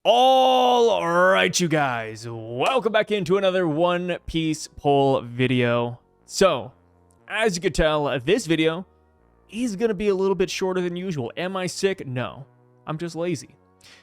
All right, you guys, welcome back into another One Piece poll video. So, as you can tell, this video is going to be a little bit shorter than usual. Am I sick? No, I'm just lazy.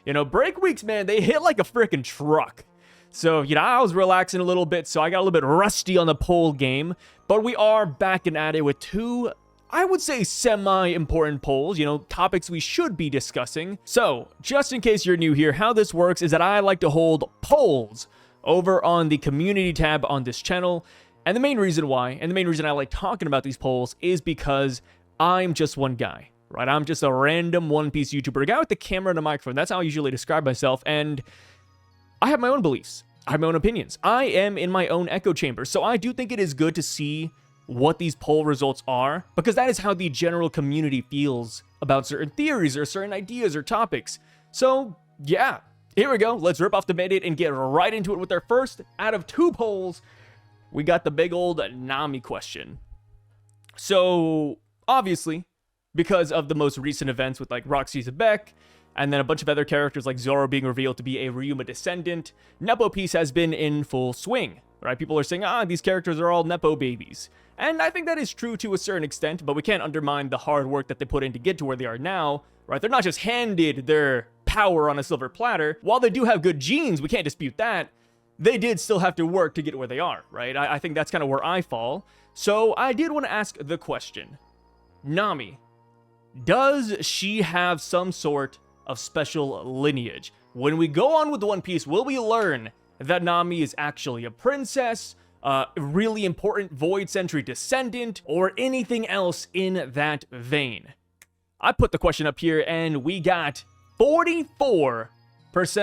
You know, break weeks, man, they hit like a freaking truck. So, I was relaxing a little bit, so I got a little bit rusty on the poll game. But we are back and at it with two, I would say, semi-important polls, topics we should be discussing. So, just in case you're new here, how this works is that I like to hold polls over on the community tab on this channel. And the main reason why, and the main reason I like talking about these polls is because I'm just one guy, right? I'm just a random One Piece YouTuber, a guy with the camera and a microphone. That's how I usually describe myself. And I have my own beliefs. I have my own opinions. I am in my own echo chamber. So I do think it is good to see what these poll results are, because that is how the general community feels about certain theories or certain ideas or topics. So yeah, here we go. Let's rip off the Band-Aid and get right into it with our first out of two polls. We got the big old Nami question. So obviously, because of the most recent events with like Roxy Syvduck, and then a bunch of other characters like Zoro being revealed to be a Ryuma descendant, Nepo piece has been in full swing, right? People are saying, these characters are all Nepo babies. And I think that is true to a certain extent, but we can't undermine the hard work that they put in to get to where they are now, right? They're not just handed their power on a silver platter. While they do have good genes, we can't dispute that, they did still have to work to get where they are, right? I think that's kind of where I fall. So I did want to ask the question, Nami, does she have some sort of special lineage? When we go on with One Piece, will we learn that Nami is actually a princess, a really important Void Century descendant, or anything else in that vein? I put the question up here, and we got 44%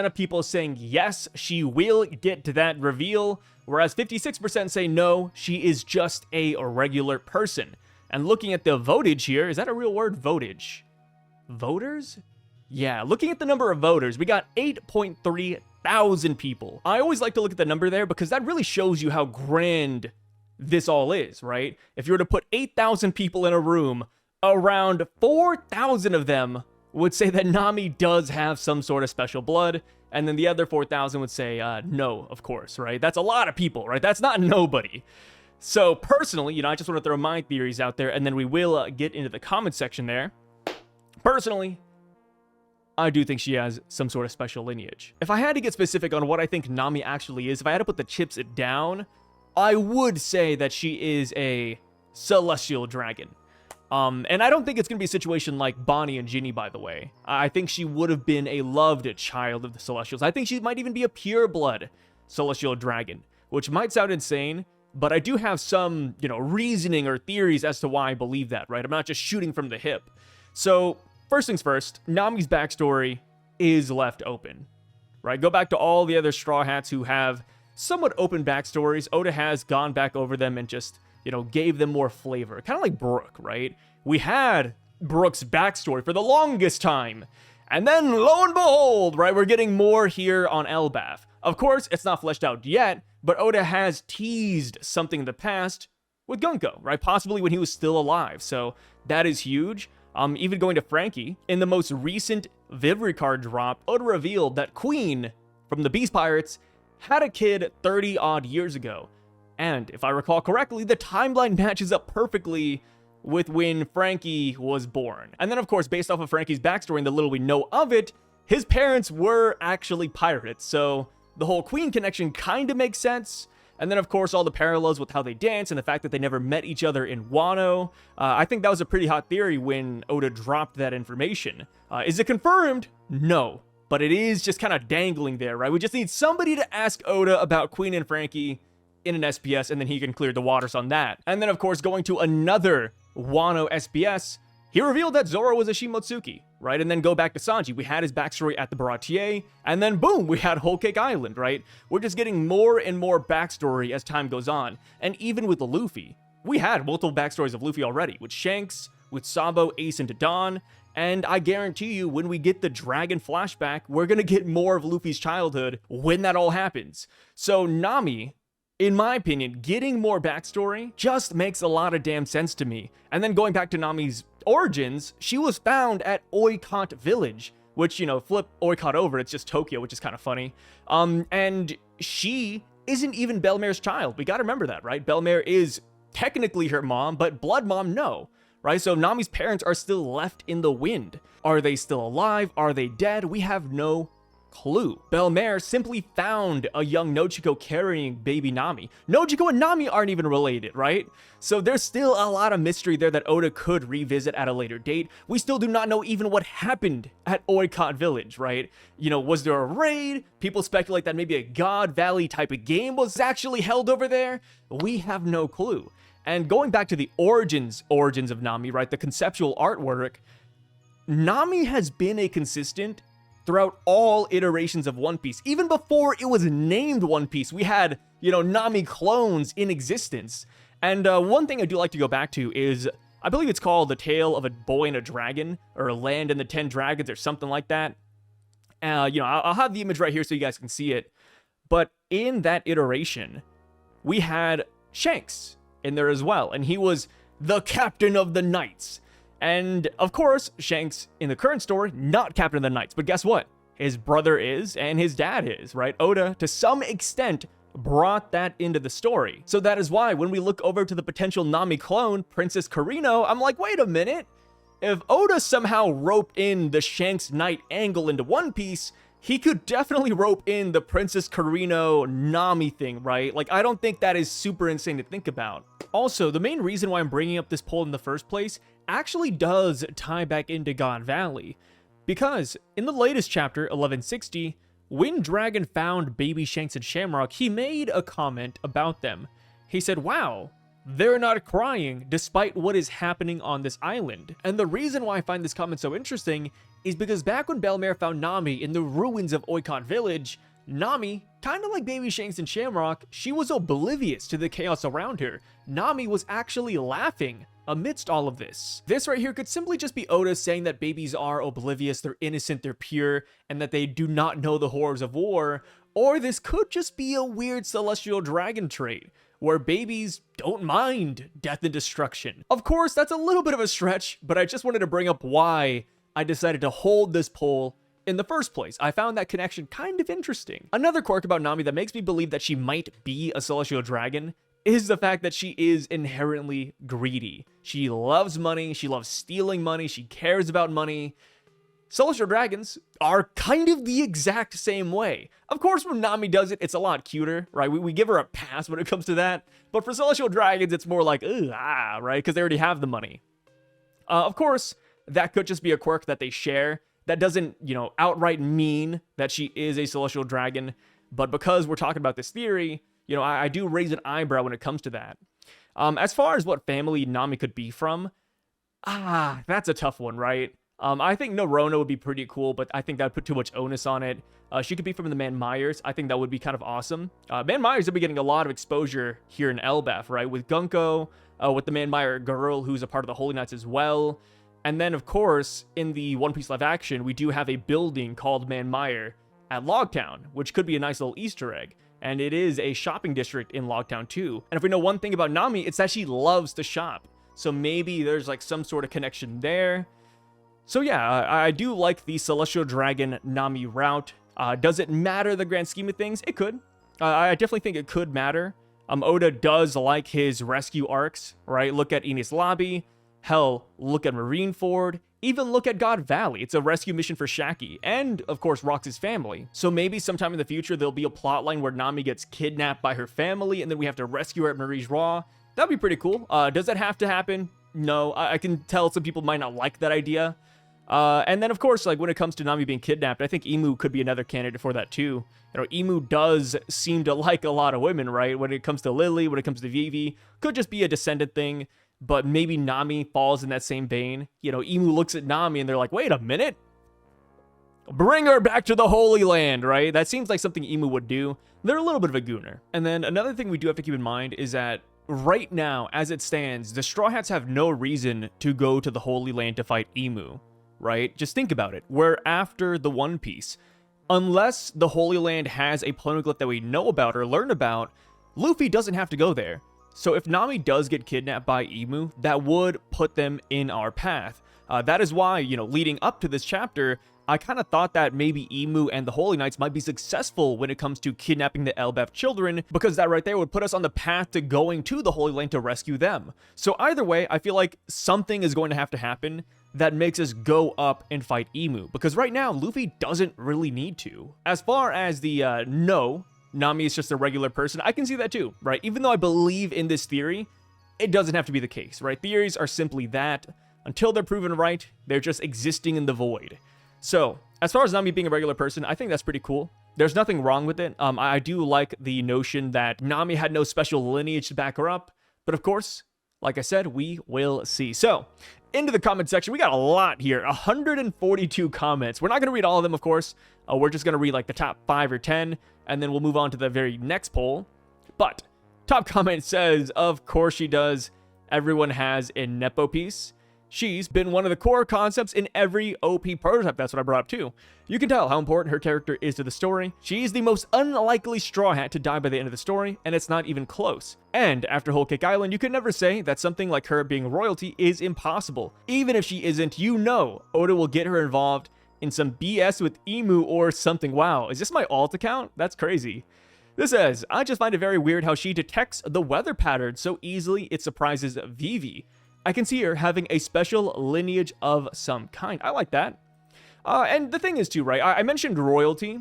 of people saying yes, she will get to that reveal, whereas 56% say no, she is just a regular person. And looking at the votage here, is that a real word, votage? Voters? Yeah, looking at the number of voters, we got 8.3 thousand people. I always like to look at the number there because that really shows you how grand this all is, right? If you were to put 8,000 people in a room, around 4,000 of them would say that Nami does have some sort of special blood, and then the other 4,000 would say no, of course, right? That's a lot of people, right? That's not nobody. So personally, I just want to throw my theories out there, and then we will get into the comment section there. Personally, I do think she has some sort of special lineage. If I had to get specific on what I think Nami actually is, if I had to put the chips down, I would say that she is a celestial dragon. And I don't think it's going to be a situation like Bonnie and Ginny, by the way. I think she would have been a loved child of the Celestials. I think she might even be a pure-blood celestial dragon, which might sound insane, but I do have some, reasoning or theories as to why I believe that, right? I'm not just shooting from the hip. So first things first, Nami's backstory is left open, right? Go back to all the other Straw Hats who have somewhat open backstories. Oda has gone back over them and just, gave them more flavor. Kind of like Brook, right? We had Brook's backstory for the longest time. And then, lo and behold, right, we're getting more here on Elbaf. Of course, it's not fleshed out yet, but Oda has teased something in the past with Gunko, right? Possibly when he was still alive. So that is huge. Even going to Frankie, in the most recent Vivre card drop, Oda revealed that Queen from the Beast Pirates had a kid 30 odd years ago. And if I recall correctly, the timeline matches up perfectly with when Frankie was born. And then, of course, based off of Frankie's backstory and the little we know of it, his parents were actually pirates. So the whole Queen connection kind of makes sense. And then, of course, all the parallels with how they dance and the fact that they never met each other in Wano. I think that was a pretty hot theory when Oda dropped that information. Is it confirmed? No. But it is just kind of dangling there, right? We just need somebody to ask Oda about Queen and Frankie in an SPS, and then he can clear the waters on that. And then, of course, going to another Wano SPS, he revealed that Zoro was a Shimotsuki, right? And then go back to Sanji. We had his backstory at the Baratier, and then boom, we had Whole Cake Island, right? We're just getting more and more backstory as time goes on. And even with Luffy, we had multiple backstories of Luffy already, with Shanks, with Sabo, Ace, and Don. And I guarantee you, when we get the Dragon flashback, we're gonna get more of Luffy's childhood when that all happens. So Nami, in my opinion, getting more backstory just makes a lot of damn sense to me. And then going back to Nami's origins, she was found at Oikot Village, which, you know, flip Oikot over, it's just Tokyo, which is kind of funny. And she isn't even Belmare's child. We gotta remember that, right? Belmare is technically her mom, but blood mom, no. Right? So Nami's parents are still left in the wind. Are they still alive? Are they dead? We have no clue. Belmare simply found a young Nojiko carrying baby Nami. Nojiko and Nami aren't even related, right? So there's still a lot of mystery there that Oda could revisit at a later date. We still do not know even what happened at Oikot Village, right? You know, was there a raid? People speculate that maybe a God Valley type of game was actually held over there. We have no clue. And going back to the origins of Nami, right, the conceptual artwork, Nami has been a consistent throughout all iterations of One Piece. Even before it was named One Piece, we had, you know, Nami clones in existence. And one thing I do like to go back to is, I believe it's called The Tale of a Boy and a Dragon, or Land and the 10 Dragons, or something like that. You know, I'll have the image right here so you guys can see it. But in that iteration, we had Shanks in there as well, and he was the captain of the knights. And of course, Shanks in the current story, not captain of the knights, but guess what? His brother is, and his dad is, right? Oda, to some extent, brought that into the story. So that is why when we look over to the potential Nami clone, Princess Karino, I'm like, wait a minute. If Oda somehow roped in the Shanks Knight angle into One Piece, he could definitely rope in the Princess Karino Nami thing, right? Like, I don't think that is super insane to think about. Also, the main reason why I'm bringing up this poll in the first place actually does tie back into God Valley. Because in the latest chapter, 1160, when Dragon found baby Shanks and Shamrock, he made a comment about them. He said, wow, they're not crying despite what is happening on this island. And the reason why I find this comment so interesting is because back when Belmare found Nami in the ruins of Oikot Village, Nami, kind of like baby Shanks and Shamrock, she was oblivious to the chaos around her. Nami was actually laughing amidst all of this. This right here could simply just be Oda saying that babies are oblivious, they're innocent, they're pure, and that they do not know the horrors of war. Or this could just be a weird celestial dragon trait, where babies don't mind death and destruction. Of course, that's a little bit of a stretch, but I just wanted to bring up why I decided to hold this poll in the first place. I found that connection kind of interesting. Another quirk about Nami that makes me believe that she might be a celestial dragon is the fact that she is inherently greedy. She loves money, she loves stealing money, she cares about money. Celestial dragons are kind of the exact same way. Of course, when Nami does it, it's a lot cuter, right? We give her a pass when it comes to that. But for celestial dragons, it's more like, right? Because they already have the money. Of course, that could just be a quirk that they share. That doesn't, you know, outright mean that she is a celestial dragon. But because we're talking about this theory, you know, I do raise an eyebrow when it comes to that. As far as what family Nami could be from, that's a tough one, right? I think Norona would be pretty cool, but I think that would put too much onus on it. She could be from the Man Myers. I think that would be kind of awesome. Man Myers will be getting a lot of exposure here in Elbaf, right? With Gunko, with the Man Meyer girl, who's a part of the Holy Knights as well. And then, of course, in the One Piece live action, we do have a building called Man Meyer at Logtown, which could be a nice little Easter egg. And it is a shopping district in Logtown too. And if we know one thing about Nami, it's that she loves to shop. So maybe there's like some sort of connection there. So yeah, I do like the Celestial Dragon Nami route. Does it matter the grand scheme of things? It could. I definitely think it could matter. Oda does like his rescue arcs, right? Look at Enies Lobby. Hell, look at Marineford. Even look at God Valley. It's a rescue mission for Shaki. And, of course, Rox's family. So maybe sometime in the future, there'll be a plotline where Nami gets kidnapped by her family, and then we have to rescue her at Marie's Raw. That'd be pretty cool. Does that have to happen? No. I can tell some people might not like that idea. And then, of course, like when it comes to Nami being kidnapped, I think Imu could be another candidate for that too. You know, Imu does seem to like a lot of women, right? When it comes to Lily, when it comes to Vivi, could just be a descendant thing, but maybe Nami falls in that same vein. You know, Imu looks at Nami and they're like, wait a minute. Bring her back to the Holy Land, right? That seems like something Imu would do. They're a little bit of a gooner. And then another thing we do have to keep in mind is that right now, as it stands, the Straw Hats have no reason to go to the Holy Land to fight Imu. Right? Just think about it. We're after the One Piece. Unless the Holy Land has a poneglyph that we know about or learn about, Luffy doesn't have to go there. So if Nami does get kidnapped by Imu, that would put them in our path. That is why, you know, leading up to this chapter, I kind of thought that maybe Emu and the Holy Knights might be successful when it comes to kidnapping the Elbaf children, because that right there would put us on the path to going to the Holy Land to rescue them. So either way, I feel like something is going to have to happen that makes us go up and fight Emu, because right now, Luffy doesn't really need to. As far as the no, Nami is just a regular person, I can see that too, right? Even though I believe in this theory, it doesn't have to be the case, right? Theories are simply that. Until they're proven right, they're just existing in the void. So, as far as Nami being a regular person, I think that's pretty cool. There's nothing wrong with it. I do like the notion that Nami had no special lineage to back her up. But of course, like I said, we will see. So, into the comment section, we got a lot here. 142 comments. We're not going to read all of them, of course. We're just going to read like the top 5 or 10, and then we'll move on to the very next poll. But, top comment says, of course she does. Everyone has a Nepo piece. She's been one of the core concepts in every OP prototype. That's what I brought up too. You can tell how important her character is to the story. She's the most unlikely Straw Hat to die by the end of the story, and it's not even close. And after Whole Cake Island, you can never say that something like her being royalty is impossible. Even if she isn't, you know Oda will get her involved in some BS with Emu or something. Wow, is this my alt account? That's crazy. This says, I just find it very weird how she detects the weather pattern so easily it surprises Vivi. I can see her having a special lineage of some kind. I like that. And the thing is too, right? I mentioned royalty,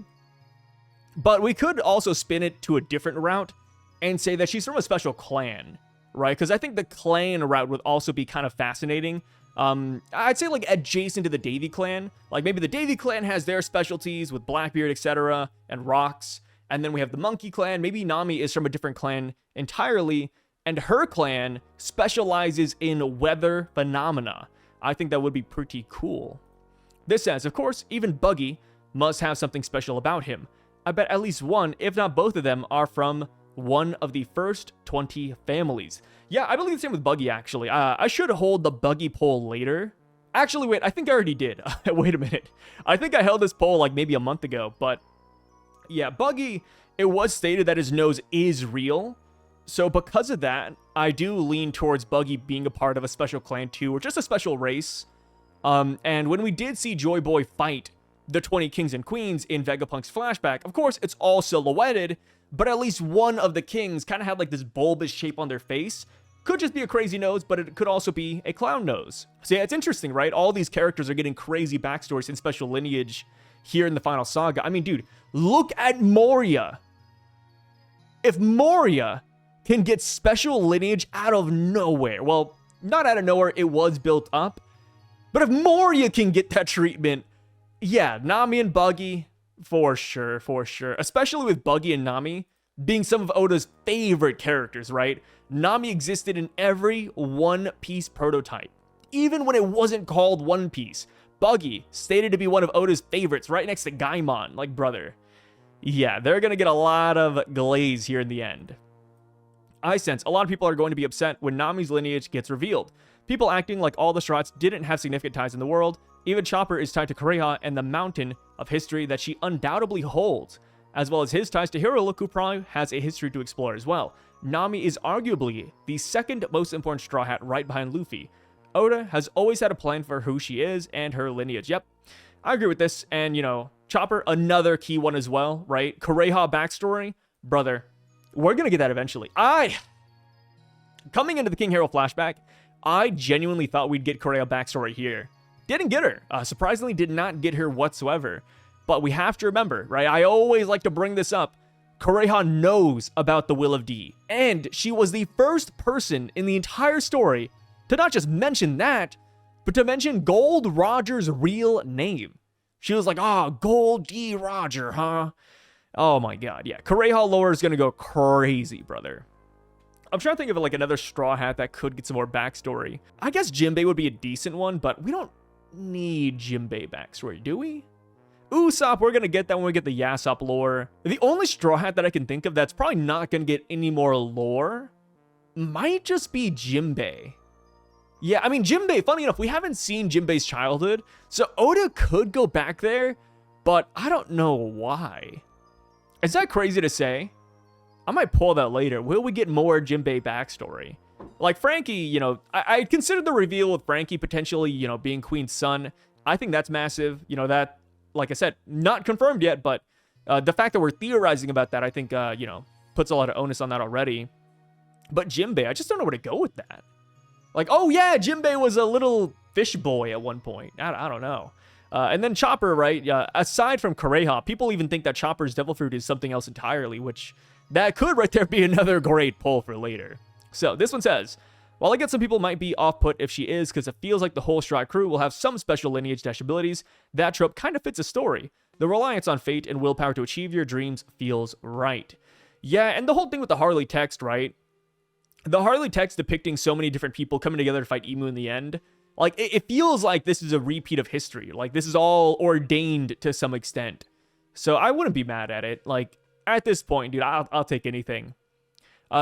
but we could also spin it to a different route and say that she's from a special clan, right? Because I think the clan route would also be kind of fascinating. I'd say like adjacent to the Davy clan. Like maybe the Davy clan has their specialties with Blackbeard, etc. and rocks. And then we have the Monkey clan. Maybe Nami is from a different clan entirely, and her clan specializes in weather phenomena. I think that would be pretty cool. This says, of course, even Buggy must have something special about him. I bet at least one, if not both of them, are from one of the first 20 families. Yeah, I believe the same with Buggy, actually. I should hold the Buggy poll later. Actually, wait, I think I already did. Wait a minute. I think I held this poll like maybe a month ago, but yeah, Buggy, it was stated that his nose is real. So because of that, I do lean towards Buggy being a part of a special clan too, or just a special race. And when we did see Joy Boy fight the 20 kings and queens in Vegapunk's flashback, of course, it's all silhouetted, but at least one of the kings kind of had like this bulbous shape on their face. Could just be a crazy nose, but it could also be a clown nose. So yeah, it's interesting, right? All these characters are getting crazy backstories and special lineage here in the final saga. I mean, dude, look at Moria. If Moria can get special lineage out of nowhere. Well, not out of nowhere, it was built up. But if Moria can get that treatment, yeah, Nami and Buggy, for sure, for sure. Especially with Buggy and Nami being some of Oda's favorite characters, right? Nami existed in every One Piece prototype. Even when it wasn't called One Piece, Buggy stated to be one of Oda's favorites, right next to Gaimon, like brother. Yeah, they're gonna get a lot of glaze here in the end. I sense a lot of people are going to be upset when Nami's lineage gets revealed. People acting like all the Strats didn't have significant ties in the world. Even Chopper is tied to Kureha and the mountain of history that she undoubtedly holds, as well as his ties to Hiruluk, who probably has a history to explore as well. Nami is arguably the second most important Straw Hat right behind Luffy. Oda has always had a plan for who she is and her lineage. Yep, I agree with this. And, you know, Chopper, another key one as well, right? Kureha backstory, brother. We're going to get that eventually. Coming into the King Hero flashback, I genuinely thought we'd get Kureha backstory here. Didn't get her. Surprisingly, did not get her whatsoever. But we have to remember, right? I always like to bring this up. Kureha knows about the Will of D. And she was the first person in the entire story to not just mention that, but to mention Gold Roger's real name. She was like, Gold D. Roger, huh? Oh my god, yeah. Kureha lore is gonna go crazy, brother. I'm trying to think of like another Straw Hat that could get some more backstory. I guess Jinbei would be a decent one, but we don't need Jinbei backstory, do we? Usopp, we're gonna get that when we get the Yasop lore. The only Straw Hat that I can think of that's probably not gonna get any more lore might just be Jinbei. Yeah, I mean, Jinbei, funny enough, we haven't seen Jinbei's childhood, so Oda could go back there, but I don't know why. Is that crazy to say? I might pull that later. Will we get more Jinbei backstory? Like Frankie, you know, I considered the reveal with Frankie potentially, you know, being Queen's son. I think that's massive. You know, that like I said, not confirmed yet, but the fact that we're theorizing about that, I think, you know, puts a lot of onus on that already. But Jinbei, I just don't know where to go with that. Like, oh yeah, Jinbei was a little fish boy at one point. I don't know. And then Chopper, right? Aside from Kureha, people even think that Chopper's devil fruit is something else entirely, which that could right there be another great pull for later. So this one says, while I get some people might be off-put if she is, because it feels like the whole Stry crew will have some special lineage-abilities, that trope kind of fits a story. The reliance on fate and willpower to achieve your dreams feels right. Yeah, and the whole thing with the Harley text, right? The Harley text depicting so many different people coming together to fight Emu in the end, like, it feels like this is a repeat of history. Like, this is all ordained to some extent. So I wouldn't be mad at it. Like, at this point, dude, I'll take anything.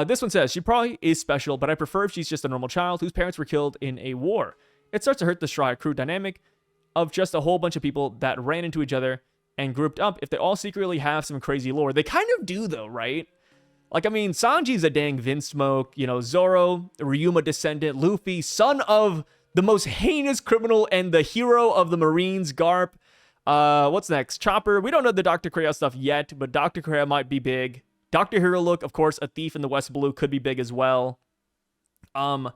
This one says, she probably is special, but I prefer if she's just a normal child whose parents were killed in a war. It starts to hurt the Stry crew dynamic of just a whole bunch of people that ran into each other and grouped up if they all secretly have some crazy lore. They kind of do, though, right? Like, I mean, Sanji's a dang Vinsmoke, you know, Zoro, Ryuma descendant, Luffy, son of the most heinous criminal and the hero of the Marines, Garp. What's next? Chopper. We don't know the Dr. Kureha stuff yet, but Dr. Kureha might be big. Dr. Hero Look, of course, a thief in the West Blue, could be big as well. Damn,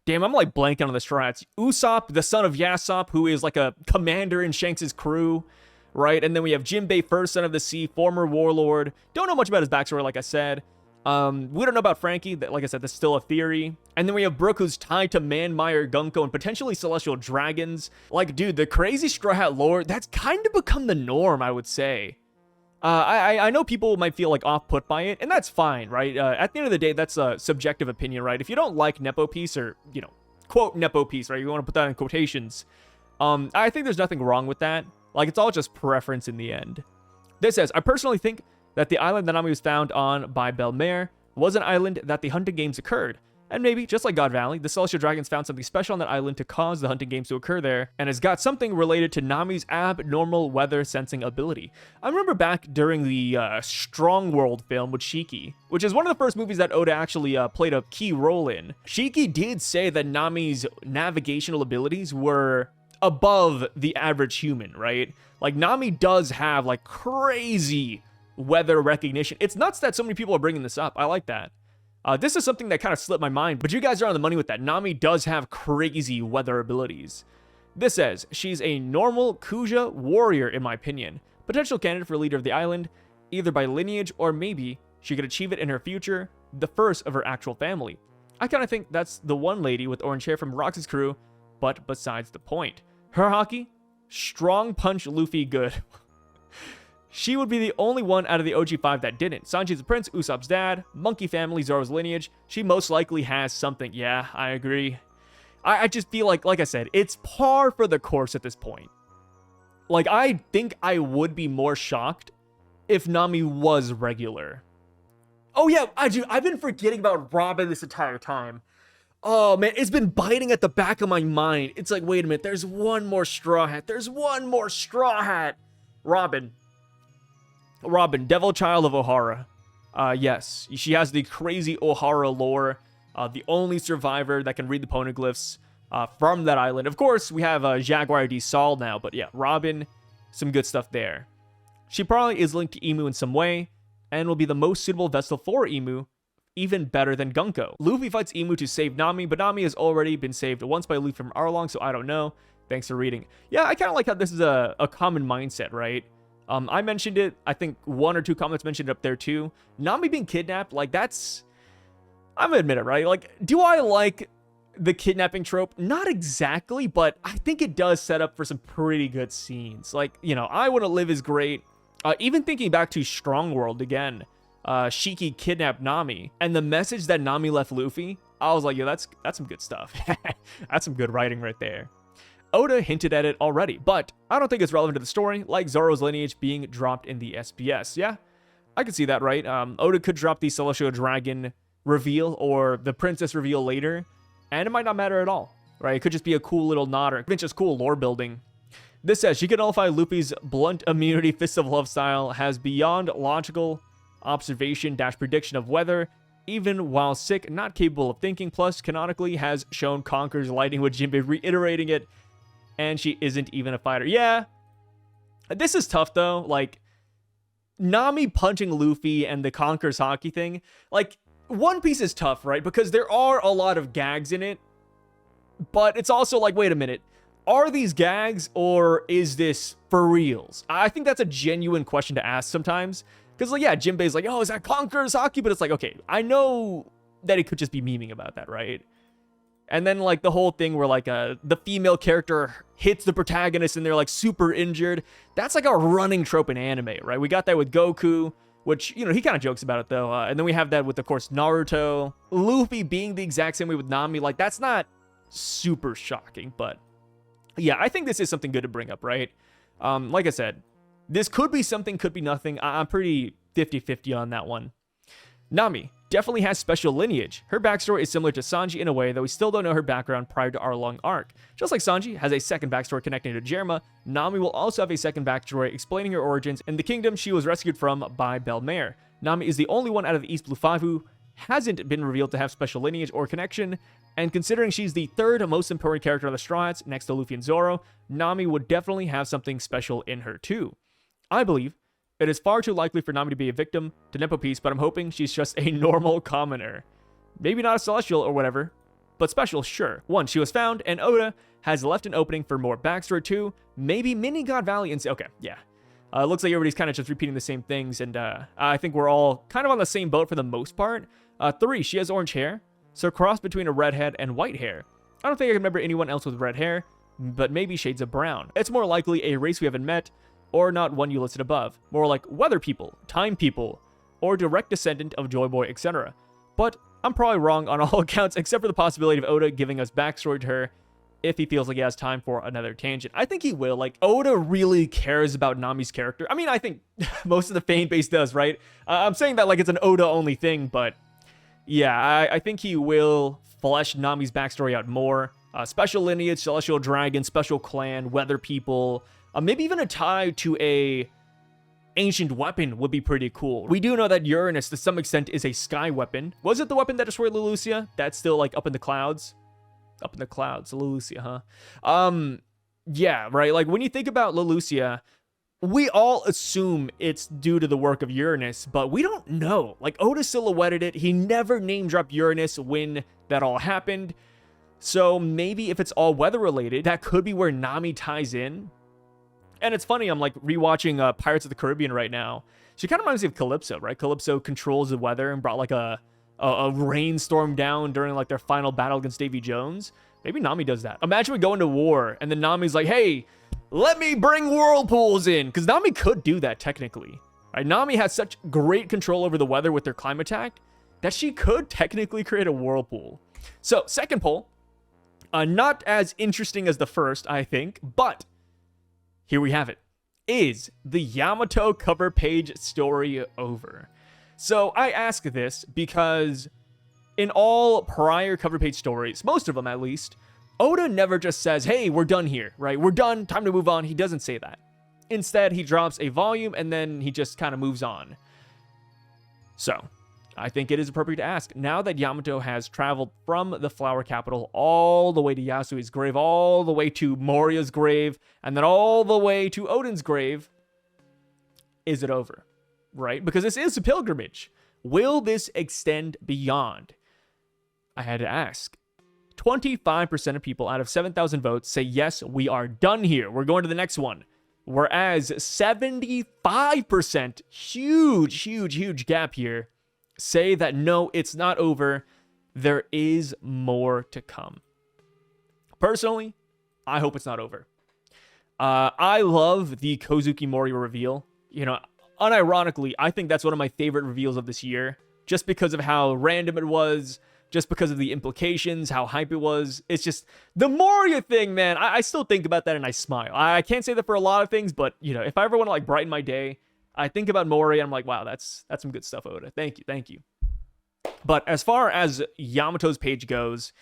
I'm like blanking on the strats. Usopp, the son of Yasop, who is like a commander in Shanks' crew, right? And then we have Jinbei, first son of the sea, former warlord. Don't know much about his backstory, like I said. We don't know about Frankie. That, like I said, that's still a theory. And then we have Brook, who's tied to Manmeyer, Gunko, and potentially Celestial Dragons. Like, dude, the crazy Straw Hat lore, that's kind of become the norm, I would say. I know people might feel like off-put by it, and that's fine, right? At the end of the day, that's a subjective opinion, right? If you don't like Nepo piece, or, you know, quote Nepo piece, right? You want to put that in quotations. I think there's nothing wrong with that. Like, it's all just preference in the end. This says, I personally think that the island that Nami was found on by Belmare was an island that the hunting games occurred. And maybe, just like God Valley, the Celestial Dragons found something special on that island to cause the hunting games to occur there, and has got something related to Nami's abnormal weather sensing ability. I remember back during the Strong World film with Shiki, which is one of the first movies that Oda actually played a key role in. Shiki did say that Nami's navigational abilities were above the average human, right? Like, Nami does have, like, crazy weather recognition. It's nuts that so many people are bringing this up. I like that. This is something that kind of slipped my mind, but you guys are on the money with that. Nami does have crazy weather abilities. This says, she's a normal Kuja warrior, in my opinion. Potential candidate for leader of the island, either by lineage or maybe she could achieve it in her future, the first of her actual family. I kind of think that's the one lady with orange hair from Rox's crew, but besides the point. Her hockey? Strong punch Luffy good. She would be the only one out of the OG5 that didn't. Sanji's the prince, Usopp's dad, monkey family, Zoro's lineage. She most likely has something. Yeah, I agree. I just feel like I said, it's par for the course at this point. Like, I think I would be more shocked if Nami was regular. Oh yeah, I've been forgetting about Robin this entire time. Oh man, it's been biting at the back of my mind. It's like, wait a minute, there's one more Straw Hat. There's one more Straw Hat. Robin, Devil Child of Ohara. Yes, she has the crazy Ohara lore. The only survivor that can read the poneglyphs from that island. Of course, we have Jaguar D. Saul now, but yeah, Robin, some good stuff there. She probably is linked to Emu in some way, and will be the most suitable vessel for Emu, even better than Gunko. Luffy fights Emu to save Nami, but Nami has already been saved once by Luffy from Arlong, so I don't know. Thanks for reading. Yeah, I kind of like how this is a common mindset, right? I mentioned it. I think one or two comments mentioned it up there too. Nami being kidnapped, like that's... I'm gonna admit it, right? Like, do I like the kidnapping trope? Not exactly, but I think it does set up for some pretty good scenes. Like, you know, I Want to Live is great. Even thinking back to Strong World again, Shiki kidnapped Nami, and the message that Nami left Luffy, I was like, yo, that's some good stuff. That's some good writing right there. Oda hinted at it already, but I don't think it's relevant to the story, like Zoro's lineage being dropped in the SBS. Yeah, I could see that, right? Oda could drop the Celestial Dragon reveal or the Princess reveal later, and it might not matter at all, right? It could just be a cool little nod, or it's just cool lore building. This says, she can nullify Luffy's blunt immunity Fist of Love style, has beyond logical observation -- prediction of weather, even while sick, not capable of thinking, plus canonically has shown Conqueror's lightning with Jinbei reiterating it, and she isn't even a fighter. Yeah, This is tough, though. Like, Nami punching Luffy and the Conqueror's Hockey thing. Like, One Piece is tough, right? Because there are a lot of gags in it. But it's also like, wait a minute. Are these gags or is this for reals? I think that's a genuine question to ask sometimes. Because, like, yeah, Jinbei's like, oh, is that Conqueror's Hockey? But it's like, okay, I know that he could just be memeing about that, right? And then, like, the whole thing where, like, the female character hits the protagonist and they're, like, super injured. That's, like, a running trope in anime, right? We got that with Goku, which, you know, he kind of jokes about it, though. And then we have that with, of course, Naruto. Luffy being the exact same way with Nami. Like, that's not super shocking, but yeah, I think this is something good to bring up, right? Like I said, this could be something, could be nothing. I'm pretty 50-50 on that one. Nami definitely has special lineage. Her backstory is similar to Sanji in a way, though we still don't know her background prior to our long arc. Just like Sanji has a second backstory connecting to Germa, Nami will also have a second backstory explaining her origins in the kingdom she was rescued from by Belmare. Nami is the only one out of the East Blue Five who hasn't been revealed to have special lineage or connection, and considering she's the third most important character on the Straw Hats next to Luffy and Zoro, Nami would definitely have something special in her too. I believe it is far too likely for Nami to be a victim to Nepo Peace, but I'm hoping she's just a normal commoner. Maybe not a celestial or whatever, but special, sure. 1, she was found, and Oda has left an opening for more backstory. 2, maybe Mini God Valley and okay, yeah. Looks like everybody's kind of just repeating the same things, and I think we're all kind of on the same boat for the most part. 3, she has orange hair, so cross between a redhead and white hair. I don't think I can remember anyone else with red hair, but maybe shades of brown. It's more likely a race we haven't met, or not one you listed above. More like weather people, time people, or direct descendant of Joy Boy, etc. But I'm probably wrong on all accounts, except for the possibility of Oda giving us backstory to her if he feels like he has time for another tangent. I think he will. Like, Oda really cares about Nami's character. I mean, I think most of the fan base does, right? I'm saying that like it's an Oda-only thing, but yeah, I think he will flesh Nami's backstory out more. Special lineage, celestial dragon, special clan, weather people, maybe even a tie to a ancient weapon would be pretty cool. We do know that Uranus, to some extent, is a sky weapon. Was it the weapon that destroyed Leloucia? That's still, like, up in the clouds? Up in the clouds, Leloucia, huh? Yeah, right? Like, when you think about Leloucia, we all assume it's due to the work of Uranus, but we don't know. Like, Oda silhouetted it. He never name-dropped Uranus when that all happened. So maybe if it's all weather-related, that could be where Nami ties in. And it's funny, I'm, like, rewatching Pirates of the Caribbean right now. She kind of reminds me of Calypso, right? Calypso controls the weather and brought, like, a rainstorm down during, like, their final battle against Davy Jones. Maybe Nami does that. Imagine we go into war, and then Nami's like, hey, let me bring whirlpools in. Because Nami could do that, technically. Right? Nami has such great control over the weather with their climate tech that she could technically create a whirlpool. So, second poll. Not as interesting as the first, I think, but here we have it. Is the Yamato cover page story over? So I ask this because in all prior cover page stories, most of them at least, Oda never just says, hey, we're done here, right? We're done, time to move on. He doesn't say that. Instead, he drops a volume and then he just kind of moves on. So I think it is appropriate to ask, now that Yamato has traveled from the flower capital all the way to Yasui's grave, all the way to Moria's grave, and then all the way to Odin's grave, is it over? Right? Because this is a pilgrimage. Will this extend beyond? I had to ask. 25% of people out of 7,000 votes say, yes, we are done here. We're going to the next one. Whereas 75%, huge gap here, say that no, it's not over. There is more to come. Personally, I hope it's not over. I love the Kozuki Moria reveal. You know, unironically, I think that's one of my favorite reveals of this year, just because of how random it was, just because of the implications, how hype it was. It's just the Moria thing, man. I still think about that and I smile. I can't say that for a lot of things, but you know, if I ever want to like brighten my day, I think about Moria and I'm like, wow, that's some good stuff, Oda. Thank you. But as far as Yamato's page goes,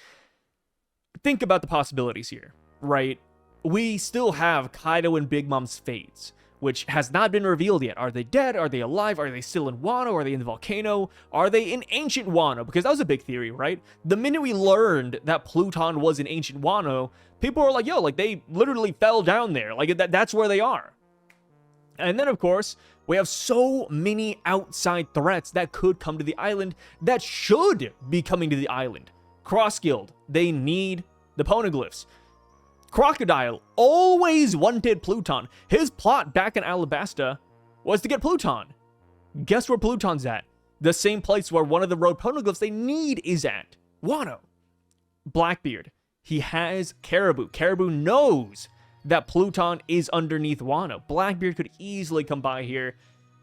think about the possibilities here, right? We still have Kaido and Big Mom's fates, which has not been revealed yet. Are they dead? Are they alive? Are they still in Wano? Are they in the volcano? Are they in ancient Wano? Because that was a big theory, right? The minute we learned that Pluton was in ancient Wano, people were like, yo, like they literally fell down there. Like that's where they are. And then, of course, we have so many outside threats that could come to the island that should be coming to the island. Cross Guild, they need the poneglyphs. Crocodile always wanted Pluton. His plot back in Alabasta was to get Pluton. Guess where Pluton's at? The same place where one of the road poneglyphs they need is at. Wano. Blackbeard, he has Caribou. Caribou knows that Pluton is underneath Wano. Blackbeard could easily come by here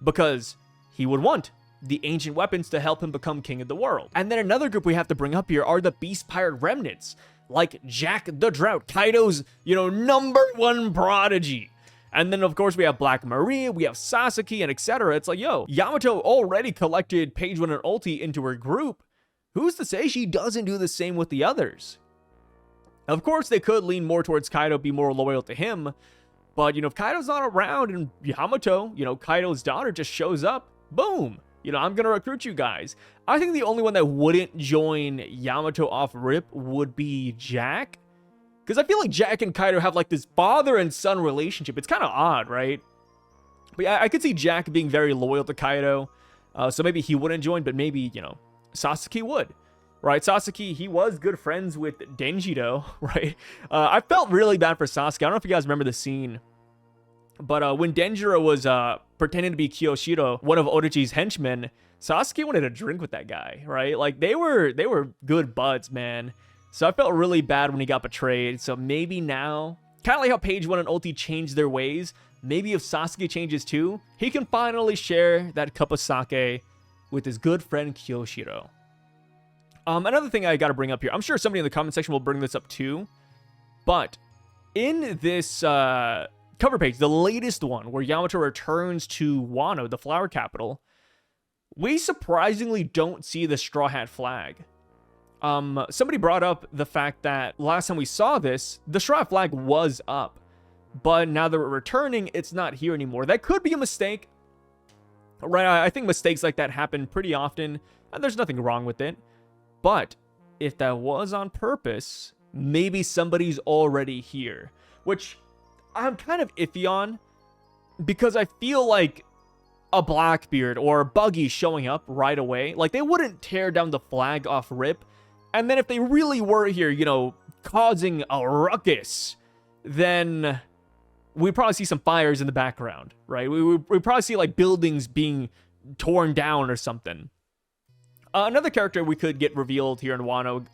because he would want the ancient weapons to help him become king of the world. And then another group we have to bring up here are the Beast Pirate remnants, like Jack the Drought, Kaido's, #1 prodigy. And then, of course, we have Black Maria, we have Sasaki, and etc. It's like, yo, Yamato already collected Page 1 and Ulti into her group. Who's to say she doesn't do the same with the others? Of course, they could lean more towards Kaido, be more loyal to him. But, if Kaido's not around and Yamato, Kaido's daughter just shows up, boom. I'm going to recruit you guys. I think the only one that wouldn't join Yamato off rip would be Jack. Because I feel like Jack and Kaido have like this father and son relationship. It's kind of odd, right? But yeah, I could see Jack being very loyal to Kaido. So maybe he wouldn't join, but maybe, Sasaki would. Right, Sasaki, he was good friends with Denji, though, right? I felt really bad for Sasuke. I don't know if you guys remember the scene, but when Denjiro was pretending to be Kiyoshiro, one of Orochi's henchmen, Sasuke wanted a drink with that guy, right? Like, they were good buds, man. So I felt really bad when he got betrayed. So maybe now, kind of like how Page 1 and Ulti changed their ways, maybe if Sasuke changes too, he can finally share that cup of sake with his good friend Kiyoshiro. Another thing I got to bring up here, I'm sure somebody in the comment section will bring this up too, but in this cover page, the latest one where Yamato returns to Wano, the flower capital, we surprisingly don't see the Straw Hat flag. Somebody brought up the fact that last time we saw this, the Straw Hat flag was up, but now that we're returning, it's not here anymore. That could be a mistake, right? I think mistakes like that happen pretty often, and there's nothing wrong with it. But if that was on purpose, maybe somebody's already here, which I'm kind of iffy on because I feel like a Blackbeard or Buggy showing up right away, like they wouldn't tear down the flag off rip. And then if they really were here, causing a ruckus, then we'd probably see some fires in the background, right? We'd probably see like buildings being torn down or something. Another character we could get revealed here in Wano,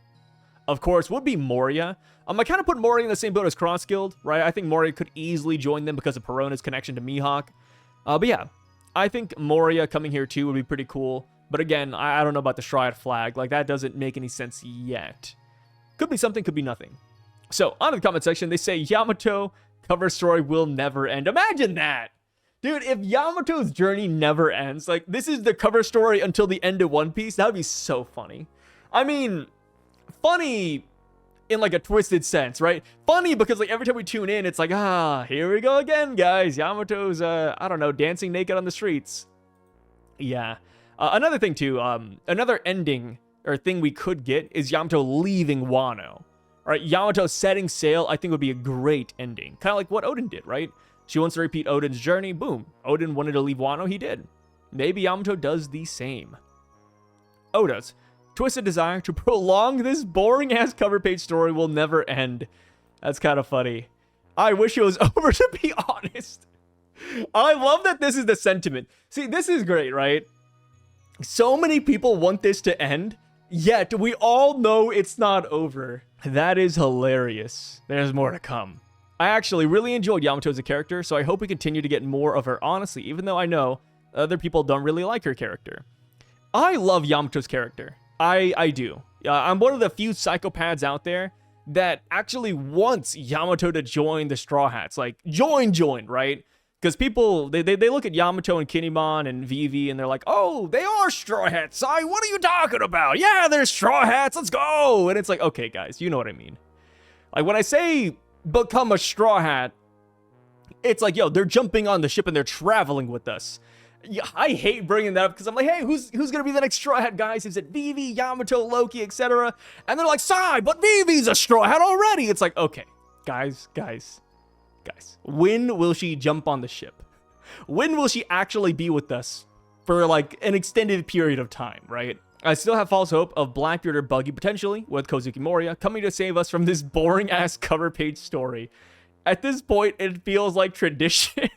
of course, would be Moria. I kind of put Moria in the same boat as Cross Guild, right? I think Moria could easily join them because of Perona's connection to Mihawk. But yeah, I think Moria coming here too would be pretty cool. But again, I don't know about the Straw Hat flag. Like, that doesn't make any sense yet. Could be something, could be nothing. So, on to the comment section, they say Yamato cover story will never end. Imagine that! Dude, if Yamato's journey never ends, like, this is the cover story until the end of One Piece, that would be so funny. I mean, funny in, like, a twisted sense, right? Funny because, like, every time we tune in, it's like, here we go again, guys. Yamato's, I don't know, dancing naked on the streets. Yeah. Another thing, too, another ending, or thing we could get, is Yamato leaving Wano. All right, Yamato setting sail, I think, would be a great ending. Kind of like what Oden did, right? She wants to repeat Oden's journey. Boom. Oden wanted to leave Wano. He did. Maybe Yamato does the same. Oda's twisted desire to prolong this boring-ass cover page story will never end. That's kind of funny. I wish it was over, to be honest. I love that this is the sentiment. See, this is great, right? So many people want this to end, yet we all know it's not over. That is hilarious. There's more to come. I actually really enjoyed Yamato as a character, so I hope we continue to get more of her, honestly, even though I know other people don't really like her character. I love Yamato's character. I do. I'm one of the few psychopaths out there that actually wants Yamato to join the Straw Hats. Like, join, right? Because people, they look at Yamato and Kinemon and Vivi, and they're like, oh, they are Straw Hats, Sai, what are you talking about? Yeah, they're Straw Hats, let's go! And it's like, okay, guys, you know what I mean. Like, when I say become a Straw Hat, it's like, yo, they're jumping on the ship and they're traveling with us. Yeah, I hate bringing that up because I'm like, hey, who's gonna be the next Straw Hat, guys? Is it Vivi, Yamato, Loki, etc.? And they're like, Sai, but Vivi's a Straw Hat already! It's like, okay, guys, when will she jump on the ship? When will she actually be with us for like an extended period of time, right? I still have false hope of Blackbeard or Buggy potentially with Kozuki Moria coming to save us from this boring ass cover page story. At this point, it feels like tradition.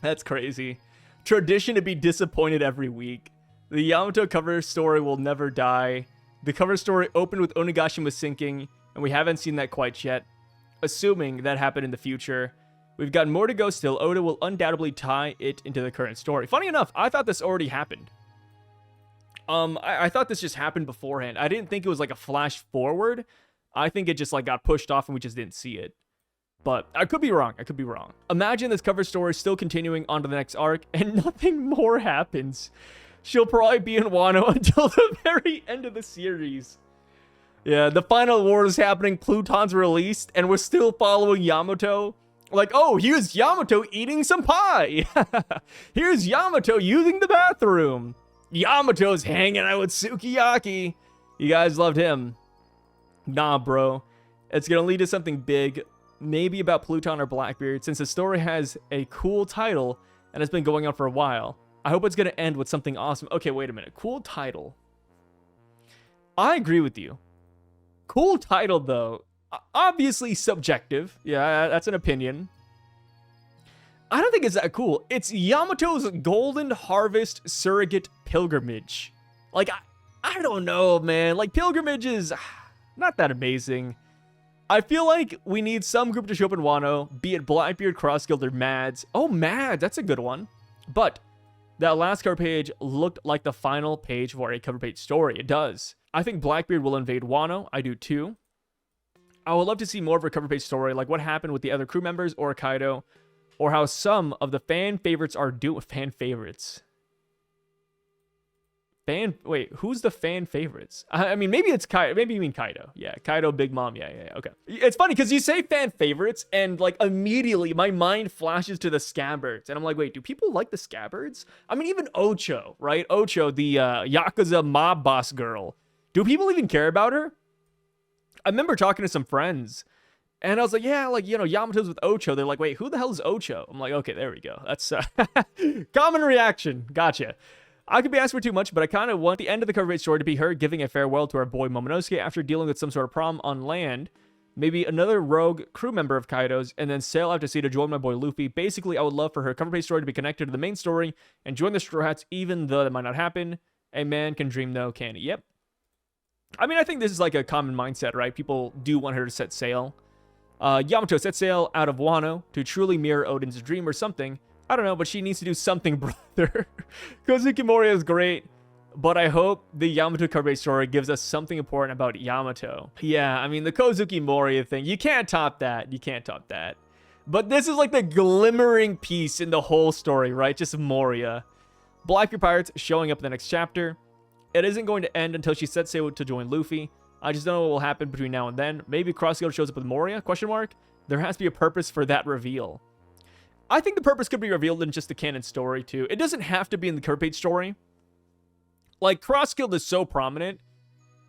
That's crazy. Tradition to be disappointed every week. The Yamato cover story will never die. The cover story opened with Onigashima sinking, and we haven't seen that quite yet. Assuming that happened in the future. We've got more to go still. Oda will undoubtedly tie it into the current story. Funny enough, I thought this already happened. I thought this just happened beforehand. I didn't think it was like a flash forward. I think it just like got pushed off and we just didn't see it. But I could be wrong. I could be wrong. Imagine this cover story still continuing on to the next arc and nothing more happens. She'll probably be in Wano until the very end of the series. Yeah, the final war is happening. Pluton's released and we're still following Yamato. Like, oh, here's Yamato eating some pie. Here's Yamato using the bathroom. Yamato's hanging out with Sukiyaki. You guys loved him. Nah, bro. It's going to lead to something big. Maybe about Pluton or Blackbeard, since the story has a cool title and has been going on for a while. I hope it's going to end with something awesome. Okay, wait a minute. Cool title. I agree with you. Cool title, though. Obviously subjective. Yeah, that's an opinion. I don't think it's that cool. It's Yamato's Golden Harvest Surrogate Pilgrimage. Like, I don't know, man. Like, pilgrimage is not that amazing. I feel like we need some group to show up in Wano, be it Blackbeard, Crossguild, or Mads. Oh, Mads, that's a good one. But that last cover page looked like the final page for a cover page story. It does. I think Blackbeard will invade Wano. I do too. I would love to see more of a cover page story, like what happened with the other crew members or Kaido, or how some of the fan favorites are doing. Fan favorites. Wait, who's the fan favorites? I mean, maybe it's Kaido. Maybe you mean Kaido. Yeah, Kaido, Big Mom. Yeah, okay. It's funny because you say fan favorites, and like immediately my mind flashes to the Scabbards, and I'm like, wait, do people like the Scabbards? I mean, even Ocho, right? Ocho, the Yakuza mob boss girl. Do people even care about her? I remember talking to some friends, and I was like, yeah, like, you know, Yamato's with Ocho. They're like, wait, who the hell is Ocho? I'm like, okay, there we go. That's common reaction. Gotcha. I could be asked for too much, but I kind of want the end of the cover page story to be her giving a farewell to our boy Momonosuke after dealing with some sort of problem on land. Maybe another rogue crew member of Kaido's, and then sail out to sea to join my boy Luffy. Basically, I would love for her cover page story to be connected to the main story and join the Straw Hats, even though that might not happen. A man can dream though, can he? Yep. I mean, I think this is like a common mindset, right? People do want her to set sail. Yamato set sail out of Wano to truly mirror Odin's dream or something. I don't know, but she needs to do something, brother. Kozuki Moria is great, but I hope the Yamato cover page story gives us something important about Yamato. Yeah, I mean, the Kozuki Moria thing, you can't top that. You can't top that. But this is like the glimmering piece in the whole story, right? Just Moria. Blackbeard Pirates showing up in the next chapter. It isn't going to end until she sets sail to join Luffy. I just don't know what will happen between now and then. Maybe Crossguild shows up with Moria? Question mark. There has to be a purpose for that reveal. I think the purpose could be revealed in just the canon story, too. It doesn't have to be in the cover page story. Like, Crossguild is so prominent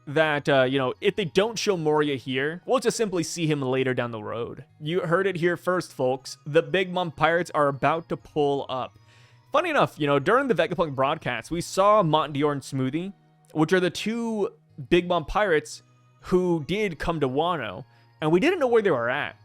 that, you know, if they don't show Moria here, we'll just simply see him later down the road. You heard it here first, folks. The Big Mom Pirates are about to pull up. Funny enough, you know, during the Vegapunk broadcast, we saw Montdior and Smoothie, which are the two Big Mom Pirates who did come to Wano, and we didn't know where they were at.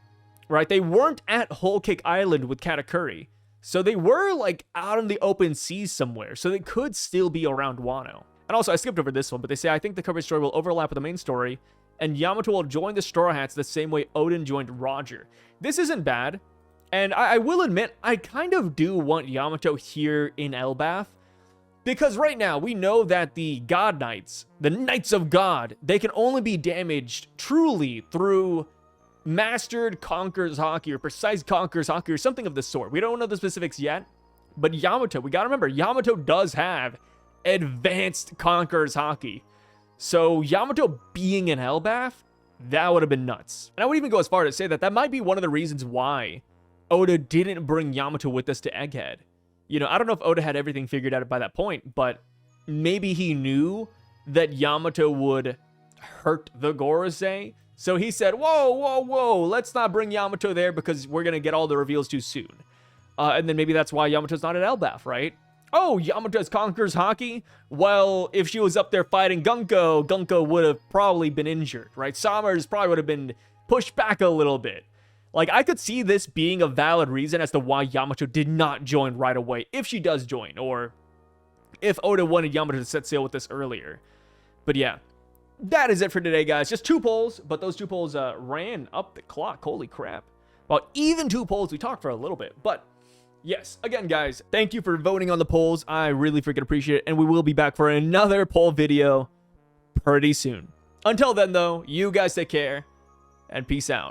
Right, they weren't at Whole Cake Island with Katakuri, so they were like out in the open seas somewhere, so they could still be around Wano. And also, I skipped over this one, but they say, I think the cover story will overlap with the main story, and Yamato will join the Straw Hats the same way Odin joined Roger. This isn't bad, and I will admit, I kind of do want Yamato here in Elbaf, because right now, we know that the God Knights, the Knights of God, they can only be damaged truly through Mastered Conquerors Hockey or Precise Conquerors Hockey or something of the sort. We don't know the specifics yet, but Yamato, we gotta remember, Yamato does have Advanced Conquerors Hockey. So Yamato being in Elbaf, that would have been nuts. And I would even go as far as to say that that might be one of the reasons why Oda didn't bring Yamato with us to Egghead. You know, I don't know if Oda had everything figured out by that point, but maybe he knew that Yamato would hurt the Gorosei, So he said, whoa, whoa, whoa, let's not bring Yamato there because we're going to get all the reveals too soon. And then maybe that's why Yamato's not at Elbaf, right? Oh, Yamato conquers Haki? Well, if she was up there fighting Gunko, Gunko would have probably been injured, right? Summers probably would have been pushed back a little bit. Like, I could see this being a valid reason as to why Yamato did not join right away, if she does join, or if Oda wanted Yamato to set sail with this earlier. But yeah, that is it for today, guys. Just 2 polls, but those 2 polls ran up the clock. Holy crap. Well, even 2 polls, we talked for a little bit, but yes, again, guys, thank you for voting on the polls. I really freaking appreciate it, and we will be back for another poll video pretty soon. Until then, though, you guys take care, and peace out.